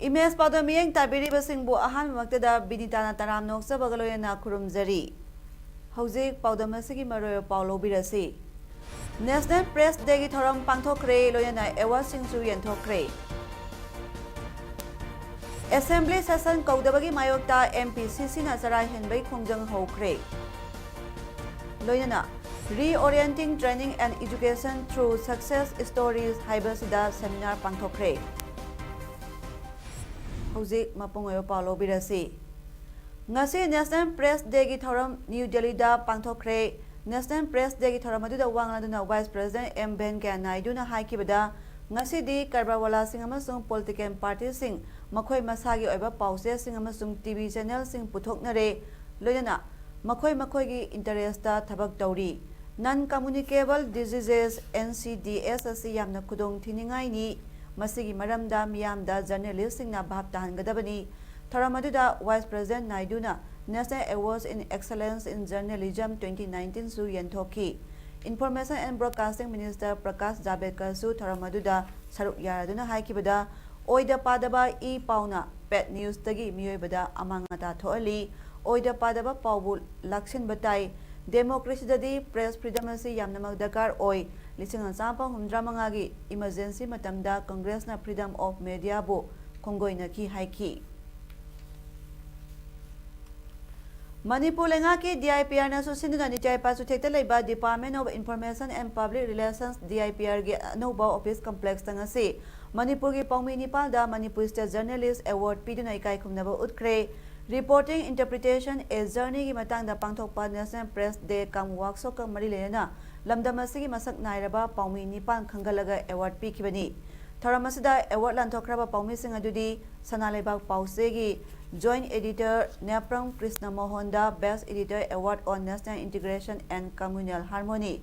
Image पादो मियंग ताबिरी बसिंग बु अहान मक्तदा बिनिताना तराम नोक्सा बगलोयना खुरुमजरी हौजिक पाउदम मसिगी मरोय पाउलो बिरसी नेशनल प्रेस डे की थोरम पांथोखरे लोयना एवार्ड सिंगसु यंथोखरे असेंबली सेशन कौदबगी मायोक्ता एमपीसीसी ना सरा हेनबै खोंजंग होखरे लोयना reorienting training and education through success stories हाइबसिदा सेमिनार पांथोखरे हौजिक मपुंगयो पालो बिरसी ngasi National Press Day की थोरम न्यू दिल्ली दा पांथोखरे National Press Day की थोरम अदुदा वांगलादुना वाइस प्रेसिडेंट एम वेंकैया नायडूना हाइकिबदा ngasi di karbarwala sing amasung political party sing makhoi masagi oiba pause sing amasung TV channel sing puthoknare loyana makhoi gi interest da thabak tauri non communicable diseases NCDs asi yamna khudong thiningai ni masigi maramda miyamda journalist singna bhab tahangadabani thoramadda vice president naiduna national awards in excellence in journalism 2019 su yanthoki information and broadcasting minister prakash javadekar su thoramadda saruk yaraduna haikibada oida padaba e pauna pet news tagi miyoibada amangata thoali oida padaba pawbul lakshin batai democracy dadi press freedom asi yamnamak dakar oi लिसिंग चापा हुंद्रा मंगागी emergency मतमदा Congress ना freedom of media बो खोंगोई नकी हाइकी मणिपुर लेंगा की DIPR ना सुसिंदुना निचाय पासु थेक्ता लेबा department of information and public relations DIPR गे अनोबा ऑफिस कॉम्प्लेक्स तंगसे मणिपुर की पौमी निपालदा मणिपुर स्टेट जर्नलिस्ट अवार्ड पीदुना इकाई खुमनबा उतख्रे रिपोर्टिंग इंटरप्रिटेशन ए जर्नी की मतंगदा पांथोकपा national press day cum workshop का मरी लेना लमदमसिगी मसक नायरबा पौमी निपान खंगलगा अवार्ड पीखिबनी थरमसदा अवार्ड लांथोखरबा पौमी सिंग अदुदी सनालेबाग पाउसेगी जॉइंट एडिटर नेप्रंग कृष्ण मोहनदा best editor award on national integration and communal harmony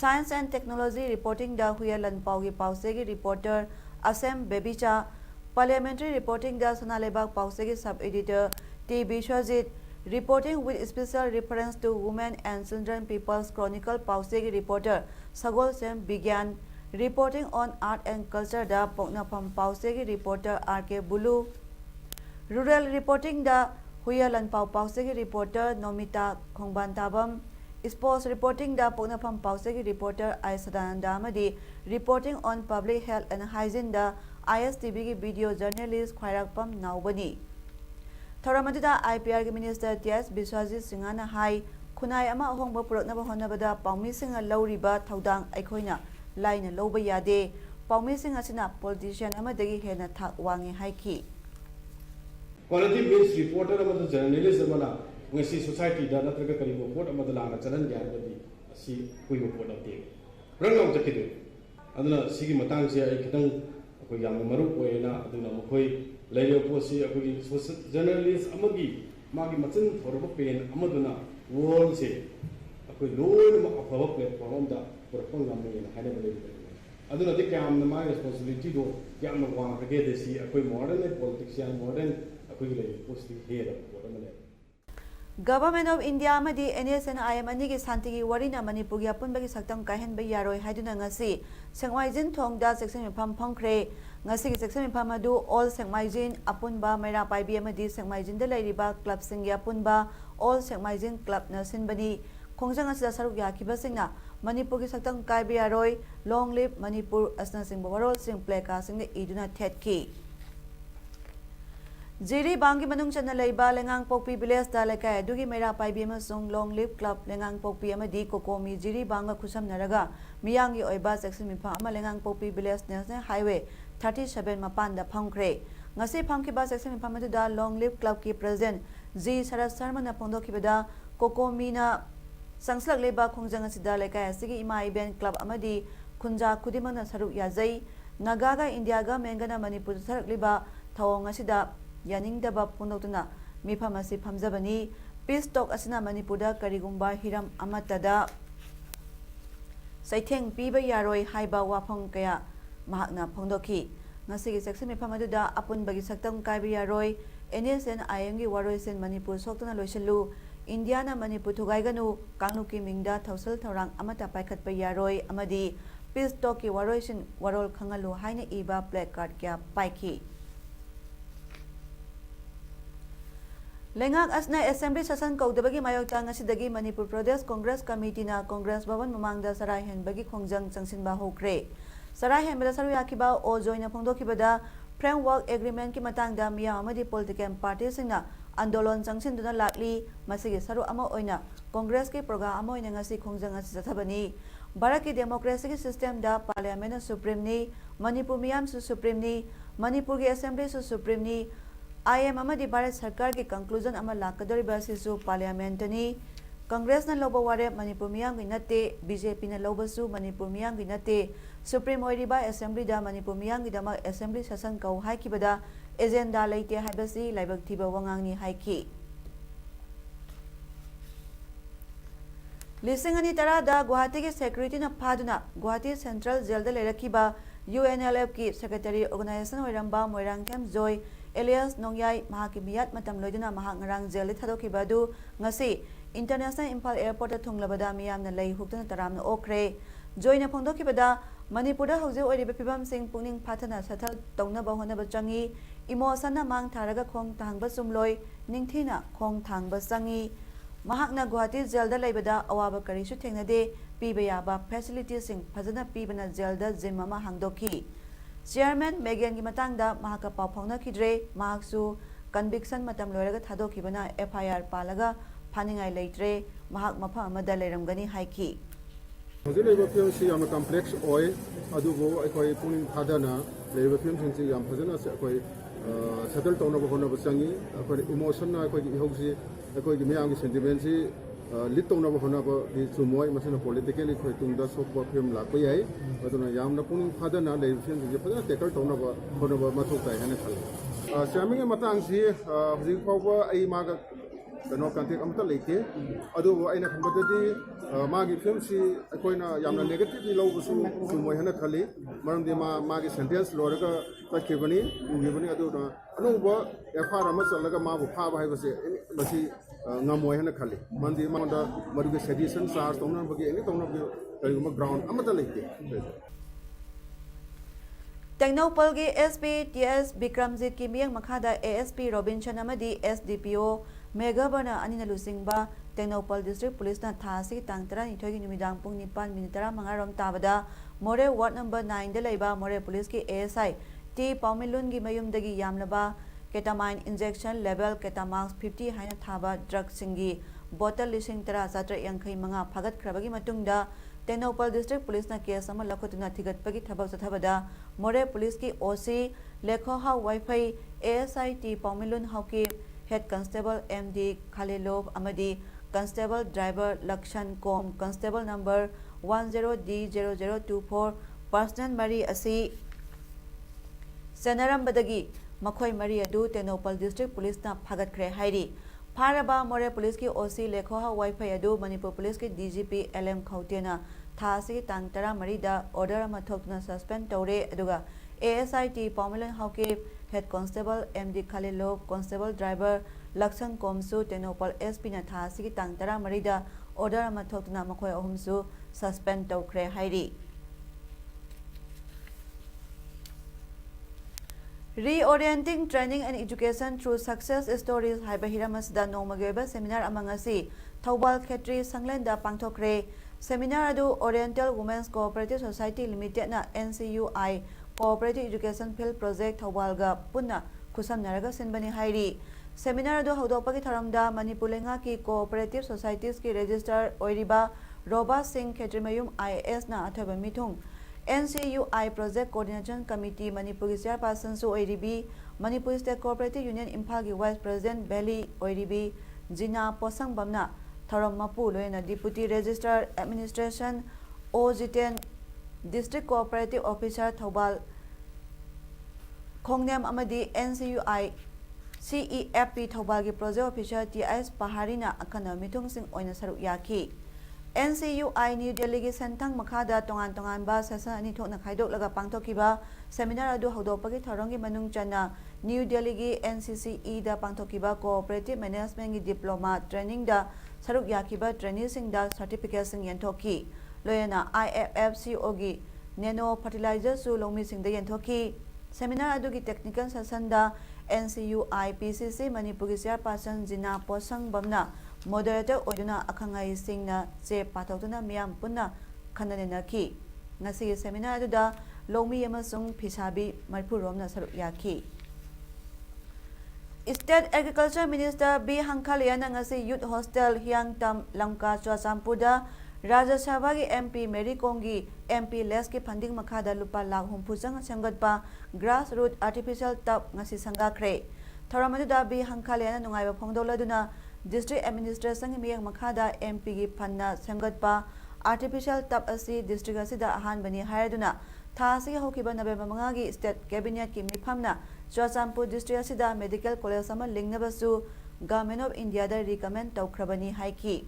science and technology reporting दा हुया लनपाउगी पाउसेगी रिपोर्टर असम बेबीचा पार्लियामेंट्री रिपोर्टिंग दा सनालेबाग पाउसेगी sub editor T Biswajit Reporting with special reference to women and children people's chronicle pausegi reporter Sagol Sem Bigyan reporting on art and culture da Poknapam pausegi reporter RK Bulu rural reporting da Huyalan Pau pausegi reporter Nomita Khongbantabam sports reporting da Poknapam pausegi reporter Aisadananda Amadi reporting on public health and hygiene da ISTV ki video journalist Khwairakpam Naubani थोरमदुदा IPR के minister TS बिस्वाजी सिंगाना high खुनाई अमा अहोंबा पुरकनबा होनबदा पाउमी सिंगा लौरिबा थौदांग अखोइना लाइना लौबा यादे पाउमी सिंगा सिना politician अमदगी हेना थाक वांगे हाइकी क्वालिटी बेस्ड रिपोर्टर अमद जर्नलिस्ट अमना ngasi society da natraga kari report amada lana chalan yarbadi asi koi report ate rangam jakide aduna sigi matang se ai khitang koi yam maru oena aduna mokoi layo posi akoi social journalist amagi magi machin thorba pen amaduna world se akoi loin ma afaba platform da porpang ngamena haina bale aduna de kam na ma responsibility do yam na wang rage de si akoi modern politician modern akoi layo posti here what amale Government of India amadi NSNIM anigi santigi warina Manipur gi apunbagi saktam kahenba yaroi haiduna ngasi Sengmaijin thongda section mpham phongkhre ngasi gi section mpham adu all Sengmaijin apunba maira paibi amadi Sengmaijin da lairiba club singya apunba all Sengmaijin club na sinbani khongjang asida saruk yakhiba singna Manipur gi saktam kaibi yaroi long live Manipur asna sing bawarol sing pleka sing iduna thetki Jiri bangi manung chana laiba lengang pokpi village da lekai adugi mera paibi amasung long live club lengang pokpi amadi kokomi jiri banga khusam naraga miyangi oiba section mipa ama lengang pokpi village national highway 37 mapan da phangkre ngasi phangkiba section mipa madu da long live club ki president G Sarat Sharma na phongdokhibada kokomi na sangslak leba khongjang asida lekai asigi ima event club amadi khunja khudimang na saruk yazai Nagaga Indiaga Mengana Manipur Sarakliba Thawong asida yaningdaba pundokuna mifam asi phamjabani peace talk asina Manipurda karigumba hiram amatada saitheng piba yaroi haiba wafam kaya mahakna phongdoki ngasigi section mifam aduda apunbagi saktam kaiba yaroi NSN IM gi waroi sen Manipur soktuna loisalu Indiana Manipur thugaiganu kangluki mingda thawsal thorang amata paikhatpa yaroi amadi peace talk ki waroi sin warol khangalu haina iba placard kya paiki Lengak asna Assembly Session kaudabagi mayokta ngasidagi Manipur Pradesh Congress Committee na Congress Bhavan mamangda sarai henbagi khongjang changsinba hokre sarai henbada saru yakiba o joina phongdokibada framework agreement ki matangda miya amadi political party singna andolon changsinduna lakli masigi saru ama oina Congress ki program ama oina ngasi khongjang asi sathabani Bharat ki democracy ki system da parliament supreme ni Manipur miyam su supreme ni Manipur ki assembly su supreme ni IM amadi Bharat Sarkar ki conclusion ama lakadoriba sisu parliament ni Congress na loba ware Manipur miyam gi nate BJP na loba su Manipur miyam gi nate Supreme oiriba assembly da Manipur miyam gi dama assembly session kau haiki bada agenda leite haibasi laibak thiba wangang ni haiki Lisingani tarada Guwahati ki security na phaduna Guwahati Central Jail da lerakiba UNLF ki secretary organization oiramba Moirangthem Joy Elias Nongyai mahaki miyat matam loiduna mahak ngarang jail thadokiba du ngasi International Impal Airport ta thunglabada miyamna lei huktuna taramna okre Joyna phongdokibada Manipurda hauze oiriba phibam sing pungning phathana sathal taunaba honaba changi emotion na mang tharaga khong thangba sumloi ningthina khong thangba changi mahakna Guwahati jail da leibada awaba karisu thengnade piba yaba facilities sing phajana pibana jail da gym ama hangdoki Chairman Megan ki matangda mahaka paw phongna khidre mahaksu conviction matam loiraga thadokibana FIR palaga phaningai leitre mahak mafa amada leiramgani haiki Hauze leiba film si yam complex oi adubo ekoi puning thadana leiba film sin yam phajana se ekoi settle tawna ba hona ba changi ekoi emotion na ekoi hausi ekoi miyam ki sentiment si lit tawna ba hona ba di sumoi masana politically khoi tungda sokba film la ko yai aduna yamna puning thadana leiba film si phajana tackle tawna ba hona ba mathok tai hana khal saming matang si hauji pawba ai maga kano contact amta leite adu aina khambadadi magi film si akoina yamna negative low su sumoi hana khali maramdi magi sentence loraga takibani ugibani adu na anuba FR ama chalaga ma bu pha ba hai base basi ngamoi hana khali mandi manda maruge sedition charge tongna bagi ani tongna bagi kariguma ground amata leite Technopol ki SP TS Bikramjit ki miyang makhada ASP Robinson amadi SDPO Megabana anina lusingba Technopol District Police na thasi tangtara nithoi numidang pung 9:10 rom tabada More Ward number 9 da leiba More Police ki ASI T Paumilun gi mayumdagi yamlaba ketamine injection level ketamax 50 haina thaba drug singi bottle lising tara satra yankhai manga phagat khrabagi matungda Technopol District Police na case ama lakhotuna thigatpagi thabak sathabada More Police ki OC Lekhoha Wi-Fi ASI T Paumilun hauki Head Constable MD Khalilov Amadi Constable Driver Lakshan Kom Constable number 10D0024 Personal Mari Asi Senaram Badagi Makhoi Mari Adu Technopol District Police na Phagat Kre Hairi Pharaba More Police ki OC Lekhoha Wi-Fi Adu Manipur Police ki DGP LM Khautena Thasi Tang Tara Marida Order ama thokna suspend tore aduga ASIT Paumilun Hauke Head Constable MD Khalilov Constable Driver Lakshan Komsu Technopol SP na thasi ki tang tara marida order ama thokna makhoi ahumsu suspend tawkhre hairi Reorienting Training and Education Through Success Stories haiba hiramasda nomageba seminar amangasi Thawbal Khetri Sanglenda pangthokre seminar adu Oriental Women's Cooperative Society Limited na NCUI Cooperative Education Field Project Thawbalga punna khusamnaraga sinbani hairi seminar adu hodopagi tharamda Manipur lenga ki Cooperative Societies ki Register oiriba Roba Singh Khetrimayum IAS na athoba mithung NCUI Project Coordination Committee Manipur ki chairperson su oiribi Manipur State Cooperative Union Imphal ki Vice President Valley oiribi Jina Posangbamna Tharam Mapu loina Deputy Registrar Administration O Jiten District Cooperative Officer Thawbal Khongnam amadi NCUI CEFP Thobagi Project Officer TS Paharina akana mitung sing oina saruk yaki. NCUI New Delhi gi sentang makhada tongan ba session ani thokna khaidok laga pangthokiba seminar adu hodopagi thorongi manung chana New Delhi gi NCCE da pangthokiba cooperative management gi diploma training da saruk yakiba trainee sing da certificate sing yenthoki loyana IFFCO gi nano fertilizer su longmi sing da yenthoki seminar adu gi technical session da NCUI PCC Manipur gi chairperson Jina Posang Bamna moderator oiduna akhangai singna che pathautuna miyam punna khananena ki ngasi seminar adu longmi amasung phisabi marpur romna saruk yaki. State Agriculture Minister B Hankhaliana ngasi youth hostel Hyangtam Lamka Chwachampurda Rajya Sabha gi MP Mary Kongi MP less ki funding makhada lupa lakh humpusang sangatpa grassroots artificial tap ngasi sangakre thoramadu da B Hankhaliana nungaiba phongdoladuna District Administration miyang makhada MP gi phanna sangatpa artificial tap asi district asida ahan bani hayaduna tha asi hokiba November 5 gi state cabinet ki mifamna Chwachampur district asida medical college ama lingnabasu Government of India da recommend tawkhrabani haiki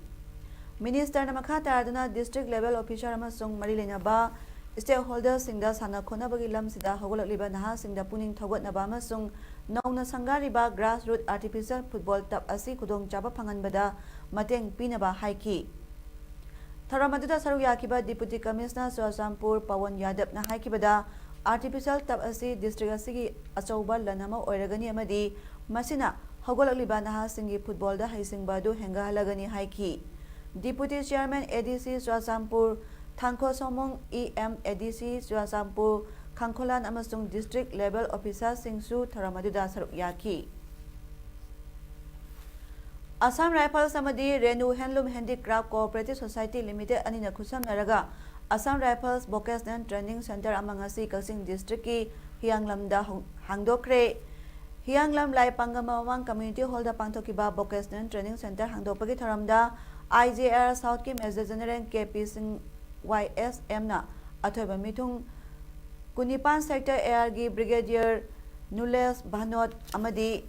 Minister na makhata aduna district level officer amasung marilena ba stakeholders singda sana khonabagi lamsida hogolakliba naha singda puning thogatnaba amasung nauna sangariba grassroots artificial football tap asi khudong chaba phanganbada mateng pinaba haiki tharamadda saru yakiba deputy commissioner Chwachampur Pawan Yadav na haikibada artificial tap asi district asigi achauba lanama oiragani amadi masina hogolakliba naha singi football da haisingba du henga halagani haiki Deputy Chairman ADC Chwachampur Thangko Somong EM ADC Chwachampur Khangkholan amasung district level officer singsu tharamadda saruk yaki Assam Rifles amadi Renu Handloom Handicraft Cooperative Society Limited anina khusamnaraga Assam Rifles Vocational Training Center amangasi Kasing District ki Hianglamda hangdokre Hianglam Lai Pangamawang Community Hall da pangthokiba Vocational Training Center hangdopagi tharamda IJR South ki Major General KP Singh YSM na athoiba mithung Kunipan Sector AR gi Brigadier Nules Bhanot amadi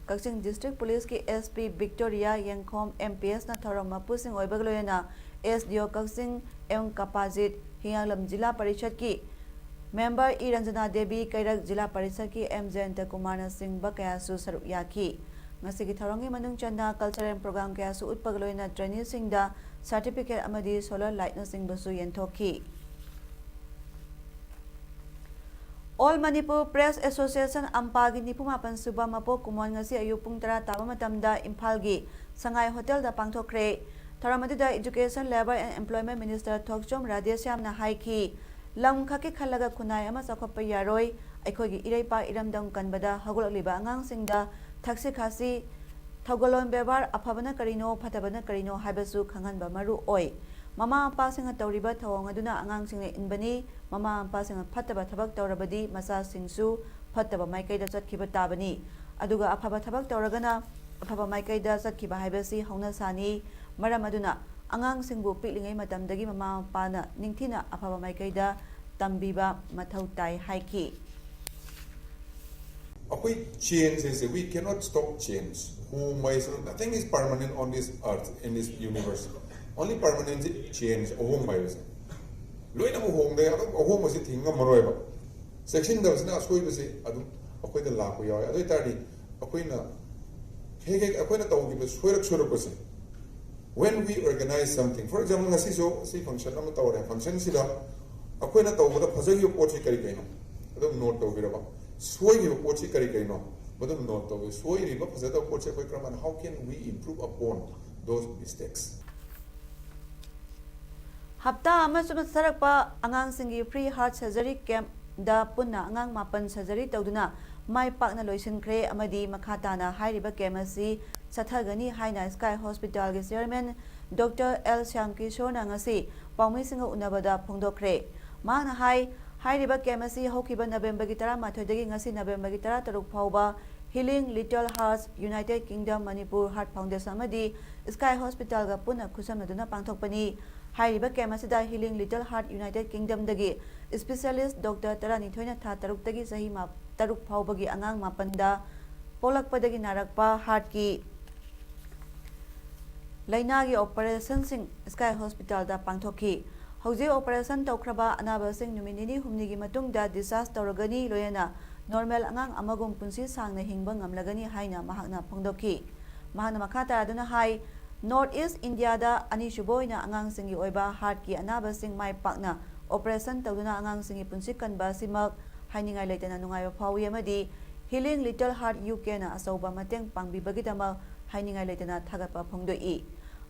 Kasing District Police ki SP Victoria Yengkhom MPS na thoroma pusing oibagloyana SDO Kasing M Kapajit Hianglam Jila Parishad ki Member E Ranjana Devi Kairak Jila Parishad ki M Jayanta Kumar na Singh bakaya su saruk yaki Ngasigi tharongi manung chanda cultural program kaya su utpagloina trainee singda certificate amadi solar light na sing basu yenthoki All Manipur Press Association Ampagi Nipumapan Suba Mapo Kumon ngasi ayu pung 10 taba matamda Imphal gi Sangai Hotel da pangthokre Tharamadida Education Labor and Employment Minister Thokchom Radheshyam na haiki lam khaki khalaga kunai ama chakhoppa yaroi aikhogi ireipa iramdam kanbada hagolakliba angang singda Thaksi khasi thogolon bebar aphabana karino phatabana karino haibasu khanganba maru oi mama apa singa tawriba thawang aduna angang singa inbani mama apa singa phataba thabak tawrabadi masa singsu phataba maikaida chatkiba tabani aduga aphaba thabak tawragana aphaba maikaida chatkiba haibasi hauna sani maram aduna angang singbu piklingai matamdagi mama apa na ningthina aphaba maikaida tambiba mathau tai haiki Change is we cannot stop change. Nothing is permanent on this earth, in this universe. Only permanent change. Loina mo home day, home was it hinga maroiba. Section does not sweep say, Akway the lap we are, other tardy, Aquina Aquina when we organize something, for example, Nasiso, see function, function sida, Aquina over the Pasayo Porchi Caricano. I don't know to be about. Sway your Porchi Caricano, but I'm not always sway river Pasata Porchi Quakram, and how can we improve upon those mistakes? Hapta amasum sarakpa angang singi free heart surgery camp da punna angang mapan surgery tawduna mai pakna loisinkhre amadi makhatana hairiba camp asi chathagani haina Sky Hospital ge chairman Dr. L Shyamkishore na ngasi pawmi singa unabada phongdokre mana hai hairiba camp asi hokiba November gi 13 dagi ngasi November gi 13 phawba Healing Little Hearts United Kingdom Manipur Heart Foundation amadi Sky Hospital ga punna khusamnaduna pangthokpani हाइरिबा कैम असिदा healing little heart United Kingdom दगी specialist doctor तरानी थोइना था तरुक तगी सही तरुक फाउबगी अंगांग मापनदा पोलकपदगी नारकपा हार्ट की लाइनागी ऑपरेशन सिंह स्काई हॉस्पिटल दा पांथोकी हौजे ऑपरेशन तौख्रबा अनाबा सिंह नुमिनिनी हुमनिगी मतुंगदा डिस्चार्ज तौरगनी लोयना नॉर्मल अंगांग अमगुम पुंसी सांगना हिंगबा ngamlagani हाइना महाकना फोंदोकी महाकना मखा तारादुना हाई नॉर्थ ईस्ट इंडिया दा अनिसुबोइना अंगांग सिंगी ओइबा हार्ट की अनाबा सिंह माइ पाकना ऑपरेशन तौदुना अंगांग सिंगी पुंसी कनबा सिमक हाइनिंगाई लेतना नुंगाइबा फाउई अमदी हीलिंग लिटिल हार्ट यूके ना असौबा मतेंग पांगबिबगीदमक हाइनिंगाई लेतना थागतपा फोंदोई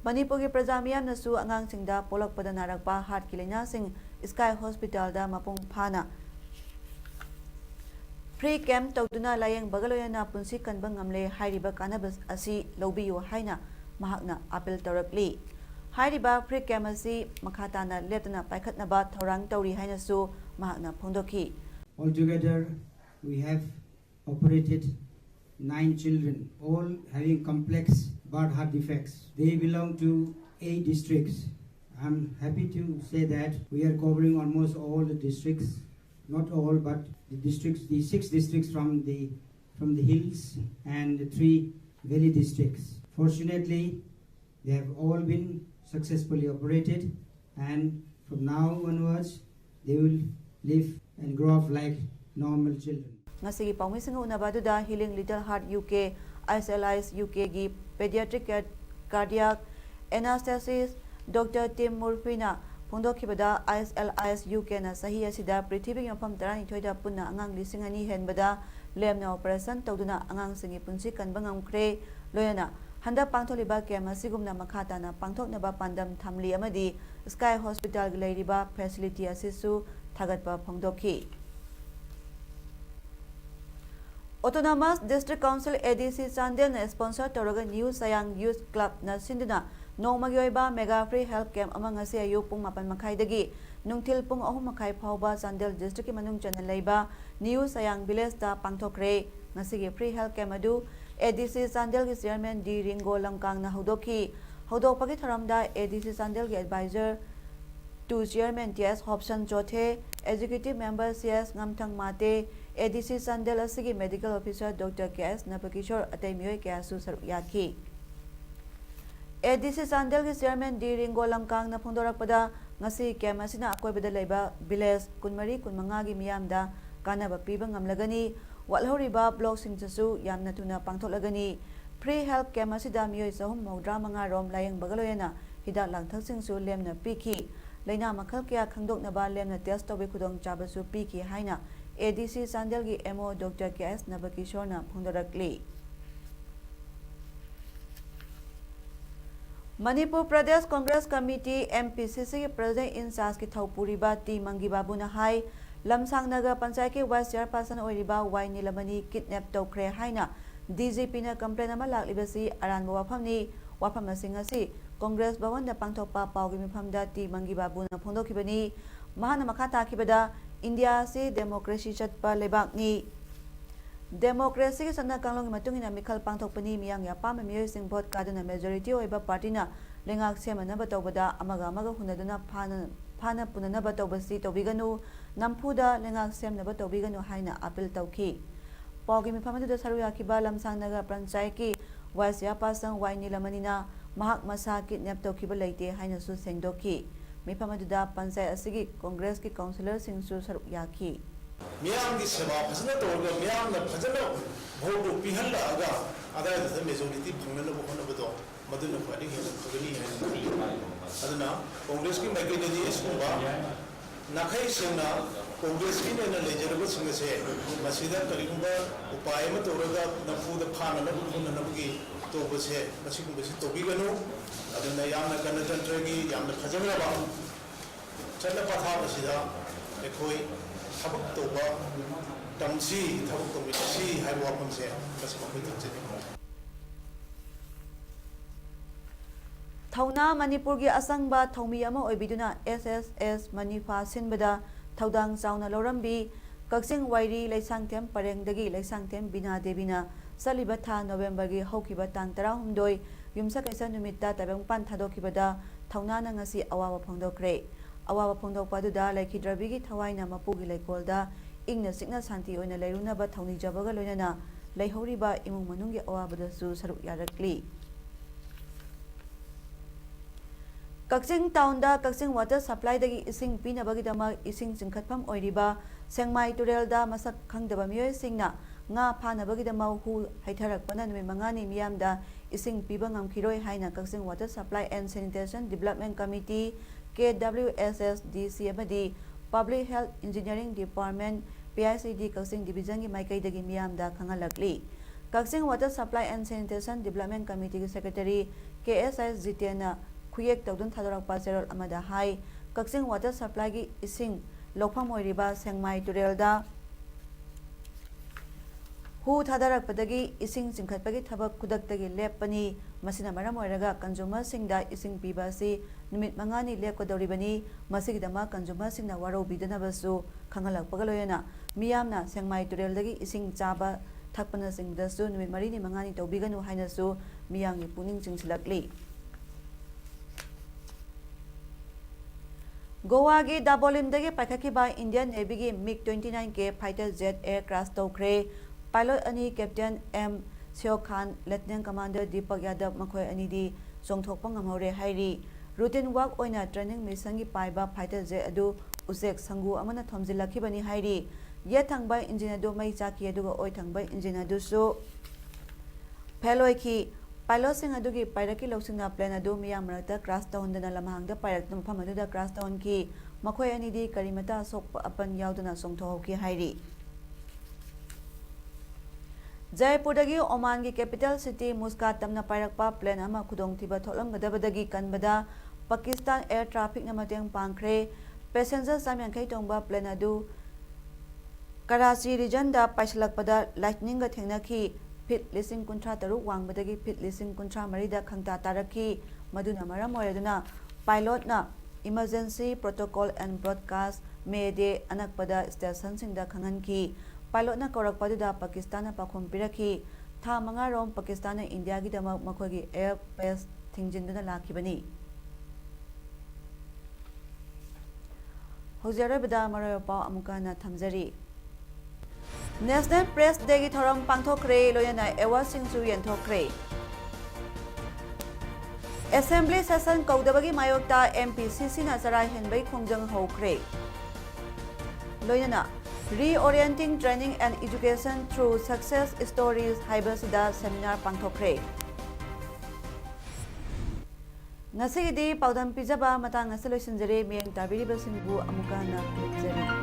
मणिपुर की प्रजा मियामनसु अंगांग सिंगदा पोलकपदा नारकपा हार्ट की लाइना सिंह स्काई हॉस्पिटल दा मपुंग फाना फ्री कैम्प तौदुना लायंग बगलोयना पुंसी कनबा ngamle हाइरिबा कानबा असि लौबियो हाइना महाकना अपील तौरकली हाइरिबा फ्री कैम्प असि मखाताना लेतना पाइखतनबा थौरांग तौरी हाइनासु महाकना फोंदोकी Altogether, we have operated 9 children, all having complex bad heart defects. They belong to 8 districts. I'm happy to say that we are covering almost all the districts, not all, but the districts, the 6 districts from the hills and the 3 valley districts. Fortunately, they have all been successfully operated, and from now onwards, they will live and grow up like normal children. ngasigi pawmising unabaduda healing little heart UK ISLIS UK gi pediatric cardiac anesthetist Dr. Tim Murphy na phongdokhibada ISLIS UK na sahi asida prithibig mafam 12 da punna angang lising ani henbada lemna operation tawduna angang singi punsi kanba ngamkhre loyana handa pangtholiba kem asigumna makhata na pangthoknaba pandam thamli amadi Sky Hospital gi leiriba facility asisu thagatpa phongdokhi Autonomous District Council ADC Chandel na sponsor toroga New Sayang Youth Club na sinduna nongmagi oiba mega free health camp amang ase ayu pung 8 makhai dagi nungthil pung 3 makhai phauba Chandel district ki manung channel leiba New Sayang village ta pangthokre ngasigi free health camp adu ADC Chandel ki chairman D Ringo Lamkang na hodokhi hodokpagi tharamda ADC Chandel ki advisor to chairman TS Hobson Chothe executive member CS Ngamthang Mate ADC Chandel asigi medical officer Dr. KS Napakishore atay miyoy kaya su saru yaki ADC Chandel ki chairman D Ringo Lamkang na phongdorakpada ngasi kem asina akoibada leiba village kunmari kunmanga gi miyamda kanaba piba ngamlagani walhoriba block singchasu yamna tuna pangtholagani free health kem asida miyoy sahum maudra manga rom layang bagaloyana hidak langthak singsu lemna piki laina makhal kya khangdoknaba lemna test tobe khudong chabasu piki haina ADC Chandel gi MO Dr. KS Nabakishore na phongdorakli Manipur Pradesh Congress Committee MPCC ki President in charge ki Thaupuriba T Mangi Babu na hai Lamsang Nagar Panchayat ki Vice Chairperson oiriba Y Nilamani kidnap tawkhre haina DGP na complaint ama laklibasi aranba wafamni wafam asing asi Congress Bhavan da pangthokpa pawgi mifamda T Mangi Babu na phongdokhibani mahana makha takhibada India se democracy chatpa lebakni democracy ki sanna kanglong matungina mikhal pangthokpani miyang ya pam miyoy sing vote kaduna majority oiba party na lengak semana batawbada amaga hunaduna phana punana batawbasi tobiganu nampuda lengak semna batawbiganu haina appeal tawki pawgi mifamadu da saru yakiba lamsang nagar panchayat ki waisya pasang waini lamanina mahak masa kidnap tawkiba leite haina su sengdoki मिफामदुदा panchayat असगी Congress की councillor सिंसु सरुक याखी मियाम की सेवा फजन तौरगा मियाम न फजन vote पिहल्लागा अदाय the majority फंगन बखनबदो मदुन फादि हे फगनी है अदना कांग्रेस की मैकेनिजी इसुबा नाखै सिंना कांग्रेस की ने लेजरब सिंग से मसीदा करिगुबा उपाय म तौरगा नफुद फाना न बुखननबगी तोबसे मसिगुबसे तोबिगनो अदना यामना गणतंत्रगी यामना फजमरबा चन्न पथाबसिदा एखोई थबक तोबा तमसी थबक तोबिसी हाय वापमसे मसिग मखोई तमसे थौना मणिपुर की असंगबा थौमी अमा ओइबिदुना SSS मणिफा सिनबदा थौदांग चाउना लौरम्बी कक्सिंग वाइरी लैसांगथेम परेंगदगी लैसांगथेम बिना देबिना सलिबा था नवेम्बर की हौकिबा तांग 18 युमसा कैसा नुमित्ता तबंग पान थादोखिबदा ꯊꯧꯅꯥꯅ ꯉꯁꯤ ꯑꯋꯥꯕ ꯐꯣꯡꯗꯣꯛꯈ꯭ꯔꯦ꯫ ꯑꯋꯥꯕ ꯐꯣꯡꯗꯣꯛꯄ ꯑꯗꯨꯗ ꯂꯩꯈꯤꯗ꯭ꯔꯕꯤꯒꯤ ꯊꯋꯥꯏꯅ ꯃꯄꯨꯒꯤ ꯂꯩꯀꯣꯜꯗ ꯏꯪꯅ ꯆꯤꯛꯅ ꯁꯥꯟꯇꯤ ꯑꯣꯏꯅ ꯂꯩꯔꯨꯅꯕ ꯊꯧꯅꯤꯖꯕꯒ ꯂꯣꯏꯅꯅ ꯂꯩꯍꯧꯔꯤꯕ ꯏꯃꯨꯡ ꯃꯅꯨꯡꯒꯤ ꯑꯋꯥꯕꯗꯁꯨ ꯁꯔꯨꯛ ꯌꯥꯔꯛꯂꯤ꯫ ꯀꯛꯆꯤꯡ ꯇꯥꯎꯟꯗ ꯀꯛꯆꯤꯡ ꯋꯥꯇꯔ ꯁꯄ꯭ꯂꯥꯏꯗꯒꯤ ꯏꯁꯤꯡ ꯄꯤꯅꯕꯒꯤꯗꯃꯛ ꯏꯁꯤꯡ ꯆꯤꯡꯈꯠꯐꯝ ꯑꯣꯏꯔꯤꯕ ꯁꯦꯡꯃꯥꯏ ꯇꯨꯔꯦꯜꯗ ꯃꯁꯛ ꯈꯪꯗꯕ ꯃꯤꯑꯣꯏꯁꯤꯡꯅ ꯉꯥ ꯐꯥꯅꯕꯒꯤꯗꯃꯛ ꯍꯨ ꯍꯩꯊꯔꯛꯄꯅ ꯅꯨꯃꯤꯠ 5ꯅꯤ ꯃꯤꯌꯥꯝꯗ ꯏꯁꯤꯡ ꯄꯤꯕ ꯉꯝꯈꯤꯔꯣꯏ ꯍꯥꯏꯅ Kakching water supply and sanitation development committee KWSSDC ꯑꯃꯗꯤ public health engineering department PICD Kakching ꯗꯤꯕꯤꯖꯟꯒꯤ ꯃꯥꯏꯀꯩꯗꯒꯤ ꯃꯤꯌꯥꯝꯗ ꯈꯪꯍꯜꯂꯛꯂꯤ꯫ Kakching water supply and sanitation development ꯀꯝꯃꯤꯇꯤꯒꯤ ꯁꯦꯀ꯭ꯔꯦꯇꯔꯤ KSI Jitena ꯈꯨꯌꯦꯛ ꯇꯧꯗꯨꯅ ꯊꯥꯗꯣꯔꯛꯄ ꯆꯦꯔꯣꯜ ꯑꯃꯗ ꯍꯥꯏ ꯀꯛꯆꯤꯡ ꯋꯥꯇꯔ ꯁꯄ꯭ꯂꯥꯏꯒꯤ ꯏꯁꯤꯡ ꯂꯧꯐꯝ ꯑꯣꯏꯔꯤꯕ ꯁꯦꯡꯃꯥꯏ ꯇꯨꯔꯦꯜꯗ ꯍꯨ ꯊꯥꯗꯔꯛꯄꯗꯒꯤ ꯏꯁꯤꯡ ꯆꯤꯡꯈꯠꯄꯒꯤ ꯊꯕꯛ ꯈꯨꯗꯛꯇꯒꯤ ꯂꯦꯞꯄꯅꯤ꯫ ꯃꯁꯤꯅ ꯃꯔꯝ ꯑꯣꯏꯔꯒ ꯀꯟꯖꯨꯃꯔꯁꯤꯡꯗ ꯏꯁꯤꯡ ꯄꯤꯕ ꯑꯁꯤ ꯅꯨꯃꯤꯠ 5ꯅꯤ ꯂꯦꯞꯀꯗꯧꯔꯤꯕꯅꯤ꯫ ꯃꯁꯤꯒꯤꯗꯃꯛ ꯀꯟꯖꯨꯃꯔꯁꯤꯡꯅ ꯋꯥꯔꯧꯕꯤꯗꯅꯕꯁꯨ ꯈꯪꯍꯜꯂꯛꯄꯒ ꯂꯣꯏꯅꯅ ꯃꯤꯌꯥꯝꯅ ꯁꯦꯡꯃꯥꯏ ꯇꯨꯔꯦꯜꯗꯒꯤ ꯏꯁꯤꯡ ꯆꯥꯕ ꯊꯛꯄꯅꯆꯤꯡꯕꯗꯁꯨ ꯅꯨꯃꯤꯠ 4ꯅꯤ 5ꯅꯤ ꯇꯧꯕꯤꯒꯅꯨ ꯍꯥꯏꯅꯁꯨ ꯃꯤꯌꯥꯝꯒꯤ ꯄꯨꯛꯅꯤꯡ ꯆꯤꯡꯁꯤꯜꯂꯛꯂꯤ꯫ ꯒꯣꯋꯥꯒꯤ ꯗꯥꯕꯣꯂꯤꯝꯗꯒꯤ ꯄꯥꯏꯈꯠꯈꯤꯕ ꯏꯟꯗꯤꯌꯟ ꯅꯦꯚꯤꯒꯤ MiG-29K fighter jet air crash ꯇꯧꯈ꯭ꯔꯦ꯫ ꯄꯥꯏꯂꯣꯠ ꯑꯅꯤ ꯀꯦꯞꯇꯦꯟ M. ꯁꯤꯑꯣꯈꯥꯟ, ꯂꯦꯐꯇꯤꯅꯦꯟꯠ ꯀꯃꯥꯟꯗꯔ ꯗꯤꯄꯛ ꯌꯥꯗꯕ ꯃꯈꯣꯏ ꯑꯅꯤꯗꯤ ꯆꯣꯡꯊꯣꯛꯄ ꯉꯝꯍꯧꯔꯦ ꯍꯥꯏꯔꯤ꯫ ꯔꯨꯇꯤꯟ ꯋꯥꯛ ꯑꯣꯏꯅ ꯇ꯭ꯔꯦꯅꯤꯡ ꯃꯤꯁꯟꯒꯤ ꯄꯥꯏꯕ ꯐꯥꯏꯇꯔ ꯖꯦꯠ ꯑꯗꯨ ꯎꯆꯦꯛ ꯁꯪꯒꯨ ꯑꯃꯅ ꯊꯣꯝꯖꯤꯜꯂꯛꯈꯤꯕꯅꯤ ꯍꯥꯏꯔꯤ꯫ ꯌꯦꯠ ꯊꯪꯕ ꯏꯟꯖꯤꯟ ꯑꯗꯨ ꯃꯩ ꯆꯥꯛꯈꯤ ꯑꯗꯨꯒ ꯑꯣꯏ ꯊꯪꯕ ꯏꯟꯖꯤꯟ ꯑꯗꯨꯁꯨ ꯐꯦꯜ ꯑꯣꯏꯈꯤ꯫ ꯄꯥꯏꯂꯣꯠꯁꯤꯡ ꯑꯗꯨꯒꯤ ꯄꯥꯏꯔꯛꯀꯤ ꯂꯧꯁꯤꯡꯅ ꯄ꯭ꯂꯦꯟ ꯑꯗꯨ ꯃꯤꯌꯥꯝ ꯃꯔꯛꯇ ꯀ꯭ꯔꯥꯁ ꯇꯧꯍꯟꯗꯅ ꯂꯝꯍꯥꯡꯗ ꯄꯥꯏꯔꯛꯇꯨꯅ ꯃꯐꯝ ꯑꯗꯨꯗ ꯀ꯭ꯔꯥꯁ ꯇꯧꯍꯟꯈꯤ꯫ ꯃꯈꯣꯏ ꯑꯅꯤꯗꯤ ꯀꯔꯤꯃꯇ ꯑꯁꯣꯛ ꯑꯄꯟ ꯌꯥꯎꯗꯅ ꯆꯣꯡꯊꯣꯛꯍꯧꯈꯤ ꯍꯥꯏꯔꯤ꯫ ꯖयꯄꯨꯔꯗꯒꯤ ओमानꯒꯤ ꯀꯦꯄꯤꯇꯦꯜ ꯁꯤꯇꯤ ꯃꯨꯁꯀꯥꯠ ꯇꯝꯅ ꯄꯥꯏꯔꯛꯄ ꯄ꯭ꯂꯦꯟ ꯑꯃ ꯈꯨꯗꯣꯡꯊꯤꯕ ꯊꯣꯛꯂꯝꯒꯗꯕꯗꯒꯤ ꯀꯟꯕꯗ ꯄꯥꯀꯤꯁꯇꯥꯟ ꯑꯦꯌꯔ ꯇ꯭ꯔꯥꯐꯤꯛꯅ ꯃꯇꯦꯡ ꯄꯥꯡꯈ꯭ꯔꯦ꯫ ꯄꯦꯁꯦꯟꯖꯔ 150 ꯇꯣꯡꯕ ꯄ꯭ꯂꯦꯟ ꯑꯗꯨ ꯀꯔꯥꯆꯤ ꯔꯤꯖꯟꯗ ꯄꯥꯏꯁꯤꯜꯂꯛꯄꯗ ꯂꯥꯏꯠꯅꯤꯡꯒ ꯊꯦꯡꯅꯈꯤ꯫ ꯐꯤꯠ 53,000 ꯋꯥꯡꯕꯗꯒꯤ ꯐꯤꯠ 53,000ꯗ ꯈꯪꯇꯥ ꯇꯥꯔꯛꯈꯤ꯫ ꯃꯗꯨꯅ ꯃꯔꯝ ꯑꯣꯏꯔꯗꯨꯅ ꯄꯥꯏꯂꯣꯠꯅ emergency protocol and broadcast mayday ꯑꯅꯛꯄꯗ ꯁ꯭ꯇꯦꯁꯟꯁꯤꯡꯗ ꯈꯪꯍꯟꯈꯤ꯫ ꯄꯥꯏꯂꯣꯠꯅ ꯀꯧꯔꯛꯄ ꯑꯗꯨꯗ ꯄꯥꯀꯤꯁꯇꯥꯟꯅ ꯄꯥꯎꯈꯨꯝ ꯄꯤꯔꯛꯈꯤ꯫ ꯊꯥ 5ꯔꯣꯝ ꯄꯥꯀꯤꯁꯇꯥꯟꯅ ꯏꯟꯗꯤꯌꯥꯒꯤꯗꯃꯛ ꯃꯈꯣꯏꯒꯤ ꯑꯦꯌꯔ ꯕꯦꯁ ꯊꯤꯡꯖꯤꯟꯗꯨꯅ ꯂꯥꯛꯈꯤꯕꯅꯤ꯫ ꯍꯧꯖꯤꯛ ꯑꯔꯣꯏꯕꯗ ꯃꯔꯨꯑꯣꯏꯕ ꯄꯥꯎ ꯑꯃꯨꯛꯀ ꯍꯟꯅ ꯊꯝꯖꯔꯤ꯫ ꯅꯦꯁꯅꯦꯜ ꯄ꯭ꯔꯦꯁ ꯗꯦꯒꯤ ꯊꯧꯔꯝ ꯄꯥꯡꯊꯣꯛꯈ꯭ꯔꯦ, ꯂꯣꯏꯅꯅ ꯑꯦꯋꯥꯔꯗꯁꯤꯡꯁꯨ ꯌꯦꯟꯊꯣꯛꯈ꯭ꯔꯦ꯫ ꯑꯦꯁꯦꯝꯕ꯭ꯂꯤ ꯁꯦꯁꯟ ꯀꯧꯗꯕꯒꯤ ꯃꯥꯌꯣꯛꯇ MPCCꯅ ꯆꯔꯥ ꯍꯦꯟꯕꯒꯤ ꯈꯣꯡꯖꯪ ꯍꯧꯈ꯭ꯔꯦ꯫ ꯂꯣꯏꯅꯅ ꯔꯤꯑꯣꯔꯤꯑꯦꯟꯇꯤꯡ ꯇ꯭ꯔꯦꯅꯤꯡ ꯑꯦꯟड ꯏꯗꯨꯀꯦꯁꯟ ꯊ꯭ꯔꯨ ꯁꯛꯁꯦꯁ ꯁ꯭ꯇꯣꯔꯤꯖ ꯍꯥꯏꯕꯁꯤꯗ ꯁꯦꯃꯤꯅꯥꯔ ꯄꯥꯡꯊꯣꯛꯈ꯭ꯔꯦ꯫ ꯉꯁꯤꯒꯤꯗꯤ ꯄꯥꯎꯗꯝ ꯄꯤꯖꯕ ꯃꯇꯥꯡ ꯑꯁꯤ ꯂꯣꯏꯁꯤꯟꯖꯔꯦ꯫ ꯃꯤꯠꯌꯦꯡ ꯇꯥꯕꯤꯔꯤꯕꯁꯤꯡꯕꯨ ꯑꯃꯨꯛꯀ ꯍꯟꯅ ꯈꯨꯔꯨꯝꯖꯔꯤ꯫